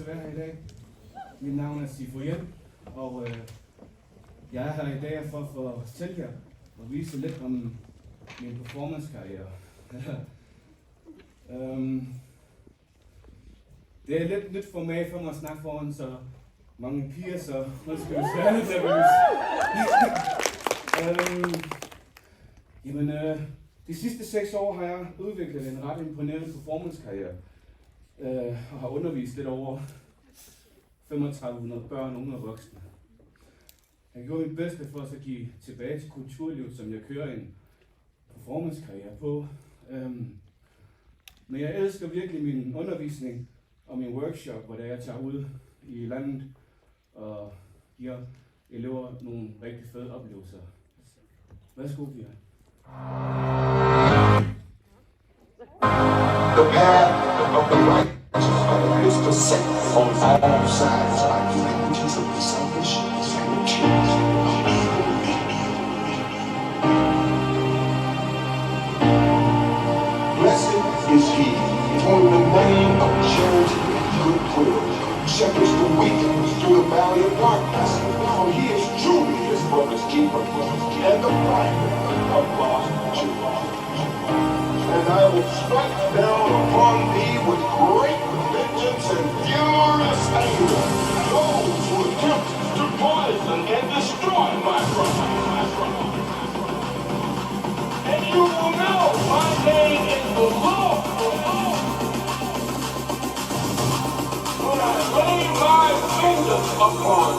fornøjelse at være her i dag. Mit navn er Sifoyen, og jeg er her i dag for at fortælle jer og vise lidt om min performance-karriere. Det er lidt nyt format for mig at snakke foran så mange piger, så nu skal vi svære lidt nervøs. De sidste 6 år har jeg udviklet en ret imponerende performance-karriere. Og har undervist lidt over 3500 børn, unge og voksne. Jeg gjorde mit bedste for at give tilbage til kulturlivet, som jeg kører en performance-karriere på. Men jeg elsker virkelig min undervisning og min workshop, hvor jeg tager ud i landet og giver elever nogle rigtig fede oplevelser. Værsgo, Pia. The path of the righteous is beset on all sides by iniquities of the selfish and the truth of evil. Blessed is he who in the name of charity and goodwill shepherds the weak through the valley of darkness, for he is truly his brother's keeper and the fighter of lost children. And I will strike down upon thee with great vengeance and furious anger those who attempt to poison and destroy my brother. And you will know my name is the Lord. When I lay my fingers upon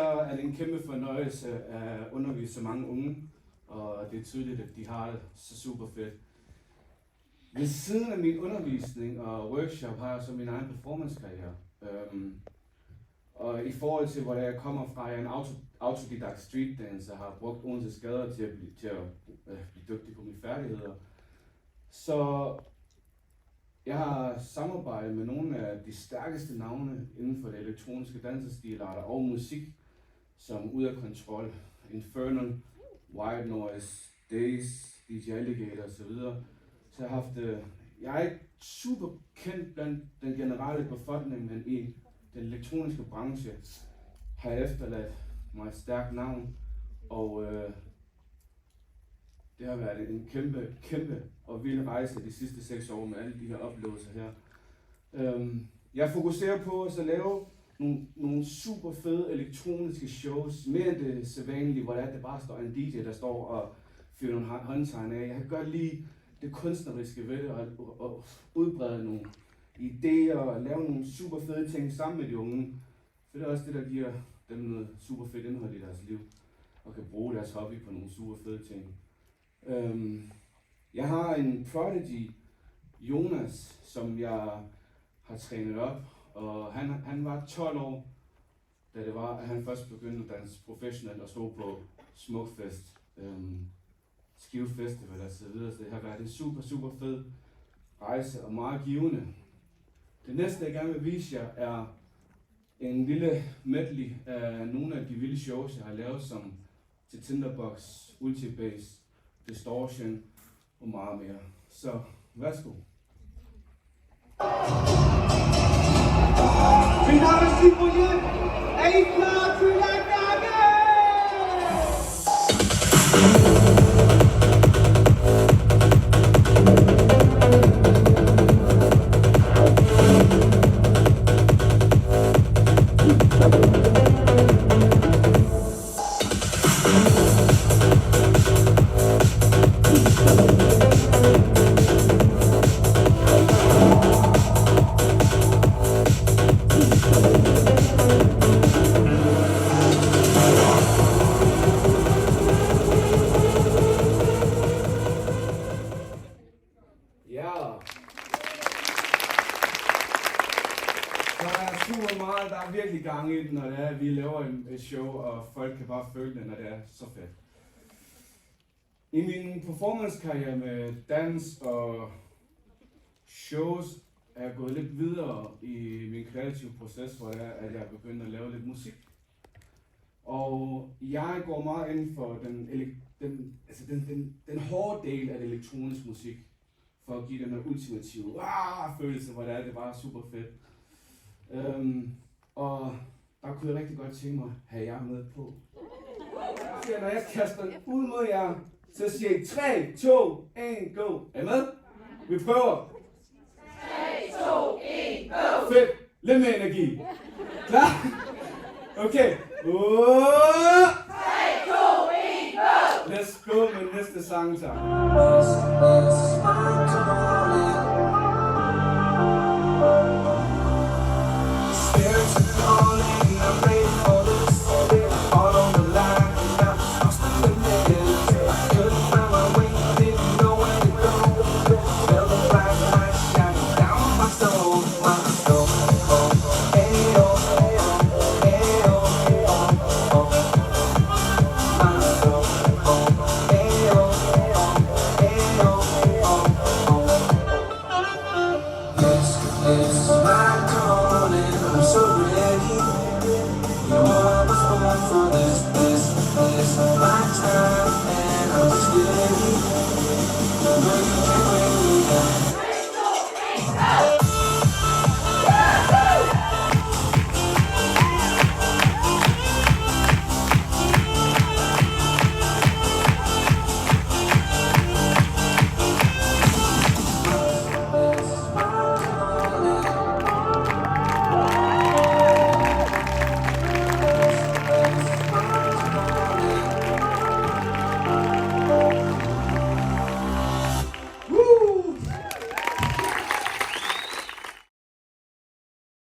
er det en kæmpe fornøjelse at undervise så mange unge, og det er tydeligt, at de har det så super fedt. Ved siden af min undervisning og workshop har jeg så min egen performance-karriere. Og i forhold til, hvor jeg kommer fra, jeg er en autodidakt street dancer og har brugt Odense skader til at blive dygtig på mine færdigheder. Så jeg har samarbejdet med nogle af de stærkeste navne inden for det elektroniske dansestilarter og musik, som Ud af Kontrol, Infernal, White Noise, Days, DJ Alligator osv. Så jeg har haft, jeg er ikke super kendt blandt den generelle befolkning, men i den elektroniske branche har jeg efterladt mig et stærkt navn, og det har været en kæmpe og vild rejse de sidste 6 år med alle de her oplevelser her. Jeg fokuserer på at lave nogle super fede elektroniske shows, mere end det sædvanlige, hvor det bare står en DJ, der står og fyrer nogle håndtegn af. Jeg kan godt lide det kunstneriske ved det, og udbrede nogle idéer og lave nogle super fede ting sammen med de unge. For det er også det, der giver dem noget super fedt indhold i deres liv, og kan bruge deres hobby på nogle super fede ting. Jeg har en prodigy, Jonas, som jeg har trænet op, og han var 12 år, da det var, at han først begyndte at danse professionelt og stå på Smukfest, Skive Festival og så videre. Så det har været en super fed rejse og meget givende. Det næste, jeg gerne vil vise jer, er en lille medley af nogle af de vilde shows, jeg har lavet, som til Tinderbox, Ultibase, Distortion og meget mere. Så værsgo. Min navn er Sifoyen. Er I klar til at danse? gang i den, når det er, at vi laver et show, og folk kan bare føle det, når det er så fedt. I min performance-karriere med dans og shows er jeg gået lidt videre i min kreative proces, hvor det er, at jeg er begyndt at lave lidt musik. Og jeg går meget ind for den hårde del af det elektroniske musik, for at give den her ultimative følelse, hvor det er bare super fedt. Og der kunne jeg rigtig godt tænke mig at have jer med på. Så når jeg kaster den ud mod jer, så siger I 3, 2, 1, go. Er I med? Vi prøver. 3, 2, 1, go! Fedt. Lidt mere energi. Klar? Okay. 3, 2, 1, go! Let's go med næste sang så. Stairs